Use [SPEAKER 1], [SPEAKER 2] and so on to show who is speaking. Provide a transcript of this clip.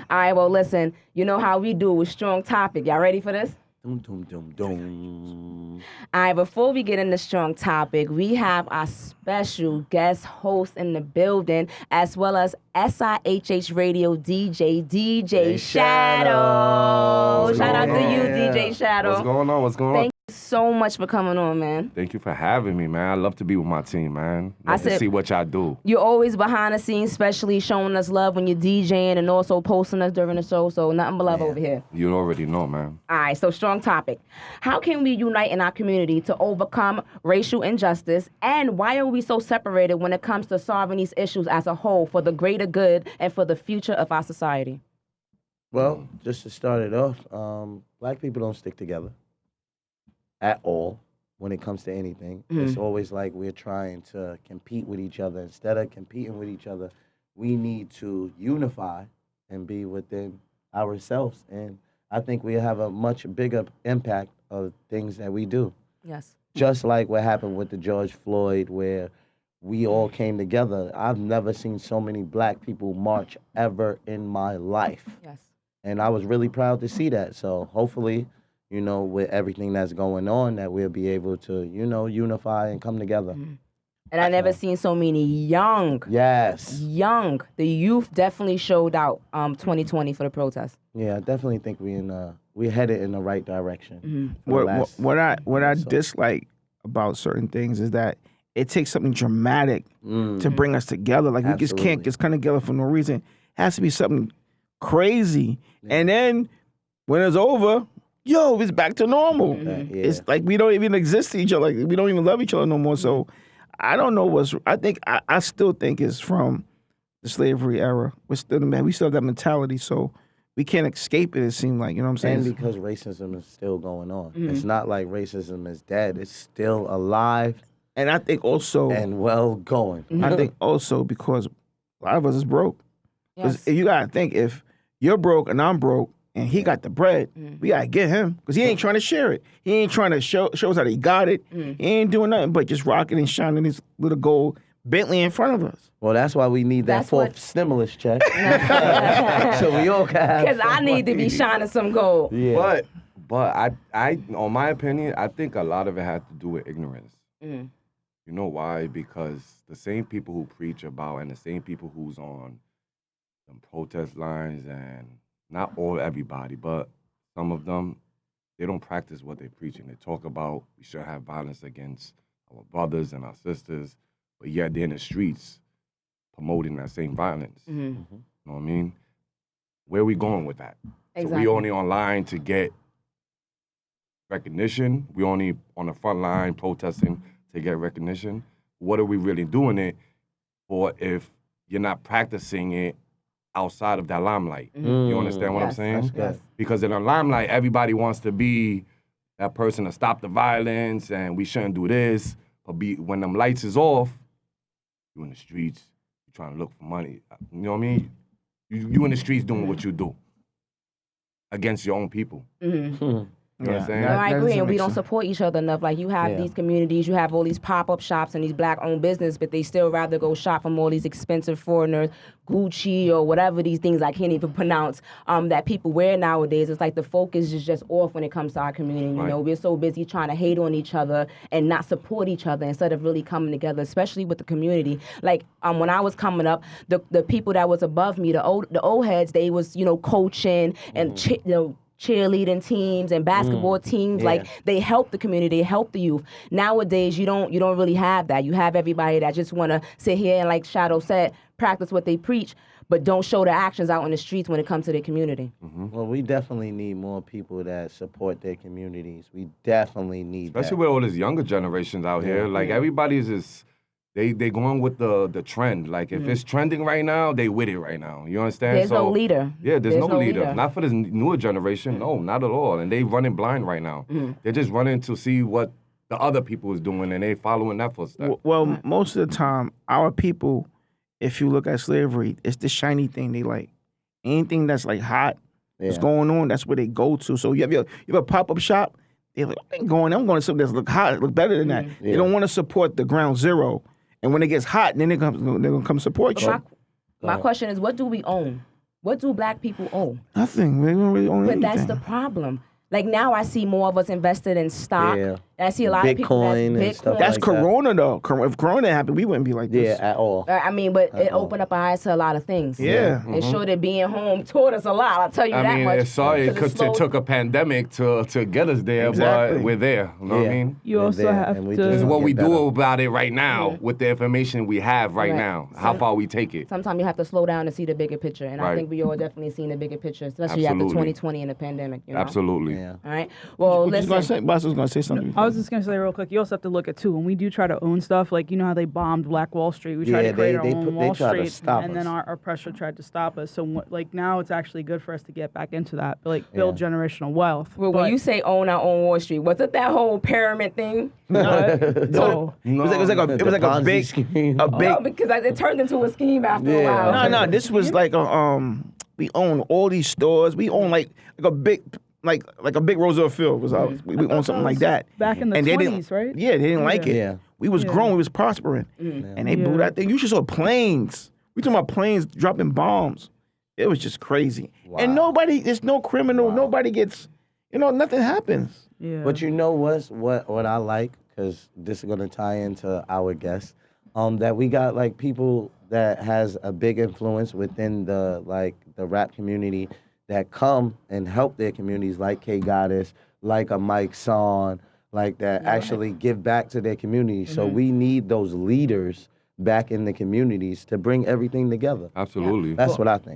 [SPEAKER 1] All right, well, listen, you know how we do with Strong Topic. Y'all ready for this?
[SPEAKER 2] Dum, dum, dum, dum.
[SPEAKER 1] All right, before we get into Strong Topic, we have our special guest host in the building, as well as SIHH Radio DJ Shadow. Shout out to you, DJ Shadow.
[SPEAKER 2] What's going on?
[SPEAKER 1] Thank you so much for coming on, man.
[SPEAKER 2] Thank you for having me, man. I love to be with my team, man. Love to see what y'all do.
[SPEAKER 1] You're always behind the scenes, especially showing us love when you're DJing and also posting us during the show. So nothing but love over here.
[SPEAKER 2] You already know, man.
[SPEAKER 1] All right, so Strong Topic. How can we unite in our community to overcome racial injustice? And why are we so separated when it comes to solving these issues as a whole for the greater good and for the future of our society?
[SPEAKER 3] Well, just to start it off, black people don't stick together at all when it comes to anything. It's always like we're trying to compete with each other. Instead of competing with each other, we need to unify and be within ourselves. And I think we have a much bigger impact of things that we do.
[SPEAKER 1] Yes.
[SPEAKER 3] Just like what happened with the George Floyd, where we all came together. I've never seen so many black people march ever in my life.
[SPEAKER 1] Yes.
[SPEAKER 3] And I was really proud to see that. So hopefully, you know, with everything that's going on, that we'll be able to, you know, unify and come together.
[SPEAKER 1] And I never seen so many young. The youth definitely showed out 2020 for the protest.
[SPEAKER 3] Yeah, I definitely think we're headed in the right direction.
[SPEAKER 4] What I dislike about certain things is that it takes something dramatic to bring us together. Like we just can't just come together for no reason. It has to be something crazy. And then when it's over, it's back to normal. It's like we don't even exist to each other. Like we don't even love each other no more. So I don't know I still think it's from the slavery era. We still have that mentality. So we can't escape it seems like, you know what I'm saying?
[SPEAKER 3] And because racism is still going on. It's not like racism is dead. It's still alive.
[SPEAKER 4] And I think also...
[SPEAKER 3] And well going.
[SPEAKER 4] I think also because a lot of us is broke. Because you got to think, if you're broke and I'm broke, and he got the bread, we got to get him. Because he ain't trying to share it. He ain't trying to show us how he got it. He ain't doing nothing but just rocking and shining his little gold Bentley in front of us.
[SPEAKER 3] Well, that's why we need that fourth stimulus check. So we all can have
[SPEAKER 1] Because I need to be shining some gold.
[SPEAKER 2] Yeah. But I, on my opinion, I think a lot of it has to do with ignorance. You know why? Because the same people who preach about and the same people who's on some protest lines, and not everybody, but some of them, they don't practice what they're preaching. They talk about we should have violence against our brothers and our sisters, but yet they're in the streets promoting that same violence. You know what I mean? Where are we going with that?
[SPEAKER 1] Exactly.
[SPEAKER 2] So we only online to get recognition. We only on the front line protesting to get recognition. What are we really doing it for if you're not practicing it outside of that limelight? You understand what I'm saying?
[SPEAKER 3] Yes.
[SPEAKER 2] Because in the limelight, everybody wants to be that person to stop the violence, and we shouldn't do this. But when them lights is off, you in the streets, you trying to look for money. You know what I mean? You in the streets doing what you do against your own people. You know what I'm saying?
[SPEAKER 1] No, I agree, and we don't support each other enough. Like, you have these communities, you have all these pop-up shops and these black-owned business, but they still rather go shop from all these expensive foreigners, Gucci or whatever these things I can't even pronounce, that people wear nowadays. It's like the focus is just off when it comes to our community. You know, we're so busy trying to hate on each other and not support each other instead of really coming together, especially with the community. Like, when I was coming up, the people that was above me, the old heads, they was, coaching and, cheerleading teams and basketball teams. Like, they help the community, they help the youth. Nowadays, you don't really have that. You have everybody that just want to sit here and, like Shadow said, practice what they preach, but don't show the actions out in the streets when it comes to their community.
[SPEAKER 3] Well, we definitely need more people that support their communities. We definitely need
[SPEAKER 2] Especially with all these younger generations out here. Like, everybody's just... They going with the trend. Like, if it's trending right now, they with it right now. You understand?
[SPEAKER 1] There's no leader.
[SPEAKER 2] Yeah, there's no leader. Not for this newer generation. No, not at all. And they running blind right now. They're just running to see what the other people is doing, and they following that footstep.
[SPEAKER 4] Well, most of the time, our people, if you look at slavery, it's the shiny thing they like. Anything that's like hot, what's going on, that's where they go to. So you have a pop-up shop, they're like, I'm going to something that's look hot, look better than that. They don't want to support the ground zero. And when it gets hot, then they're gonna come support you.
[SPEAKER 1] My question is, what do we own? What do black people owe?
[SPEAKER 4] Nothing. We don't really own
[SPEAKER 1] But
[SPEAKER 4] anything.
[SPEAKER 1] that's the problem. Like now I see more of us invested in stock.
[SPEAKER 3] Yeah.
[SPEAKER 1] And I see a lot of people
[SPEAKER 3] Bitcoin
[SPEAKER 1] that's
[SPEAKER 3] and stuff
[SPEAKER 1] Bitcoin.
[SPEAKER 4] That's
[SPEAKER 3] like that.
[SPEAKER 4] Corona though. If Corona happened, we wouldn't be like this.
[SPEAKER 3] Yeah, at all.
[SPEAKER 1] I mean, but it opened up our eyes to a lot of things.
[SPEAKER 4] Yeah.
[SPEAKER 1] It showed that being home taught us a lot. I'll tell you
[SPEAKER 2] I
[SPEAKER 1] that
[SPEAKER 2] mean,
[SPEAKER 1] much.
[SPEAKER 2] it's sorry
[SPEAKER 1] 'Cause
[SPEAKER 2] it
[SPEAKER 1] slowed-
[SPEAKER 2] took a pandemic to get us there,
[SPEAKER 4] Exactly.
[SPEAKER 2] but we're there. You know what I mean?
[SPEAKER 5] You
[SPEAKER 3] We're
[SPEAKER 5] also
[SPEAKER 3] there,
[SPEAKER 5] have
[SPEAKER 3] and we
[SPEAKER 5] to.
[SPEAKER 3] just
[SPEAKER 2] This is what
[SPEAKER 3] get
[SPEAKER 2] we
[SPEAKER 3] better.
[SPEAKER 2] do about it right now with the information we have right
[SPEAKER 1] Right.
[SPEAKER 2] now. How far we take it.
[SPEAKER 1] Sometimes you have to slow down to see the bigger picture. And I
[SPEAKER 2] Right.
[SPEAKER 1] think we all definitely seen the bigger picture, especially after
[SPEAKER 2] Absolutely.
[SPEAKER 1] 2020 and the pandemic. You know?
[SPEAKER 2] Absolutely.
[SPEAKER 3] Yeah.
[SPEAKER 1] All right. Well,
[SPEAKER 4] What you gonna
[SPEAKER 1] listen.
[SPEAKER 4] say? Boss was gonna say something.
[SPEAKER 5] I was just gonna say real quick. You also have to look at too when we do try to own stuff. Like you know how they bombed Black Wall Street. We tried
[SPEAKER 3] Yeah,
[SPEAKER 5] to create
[SPEAKER 3] they
[SPEAKER 5] our own
[SPEAKER 3] put- they
[SPEAKER 5] Wall
[SPEAKER 3] tried to
[SPEAKER 5] Street,
[SPEAKER 3] stop
[SPEAKER 5] and then
[SPEAKER 3] us.
[SPEAKER 5] our pressure tried to stop us. So like now it's actually good for us to get back into that, like build generational wealth.
[SPEAKER 1] Well, when
[SPEAKER 5] But-
[SPEAKER 1] you say own our own Wall Street, was it that whole pyramid thing?
[SPEAKER 5] What? No.
[SPEAKER 4] It was like a
[SPEAKER 3] Ponzi
[SPEAKER 4] big
[SPEAKER 3] scheme.
[SPEAKER 4] a big
[SPEAKER 1] No, because it turned into a scheme after a
[SPEAKER 3] Yeah.
[SPEAKER 1] while.
[SPEAKER 4] No, this was like a we own all these stores. We own like a big like a big Roosevelt Field was ours. We own something like that.
[SPEAKER 5] Back in the
[SPEAKER 4] And they didn't-
[SPEAKER 5] 20s, right?
[SPEAKER 4] Yeah, they didn't like it.
[SPEAKER 3] Yeah.
[SPEAKER 4] We was growing, we was prospering. And they blew
[SPEAKER 5] Yeah.
[SPEAKER 4] that thing. You should saw planes. We talking about planes dropping bombs. It was just crazy. And nobody, there's no criminal, nobody gets, nothing happens.
[SPEAKER 5] Yeah.
[SPEAKER 3] But you know what I like, because this is gonna tie into our guests, that we got like people that has a big influence within the rap community that come and help their communities, like K Goddess, like a Mike Son, like that actually give back to their communities. So we need those leaders back in the communities to bring everything together.
[SPEAKER 2] Absolutely.
[SPEAKER 3] That's what I think.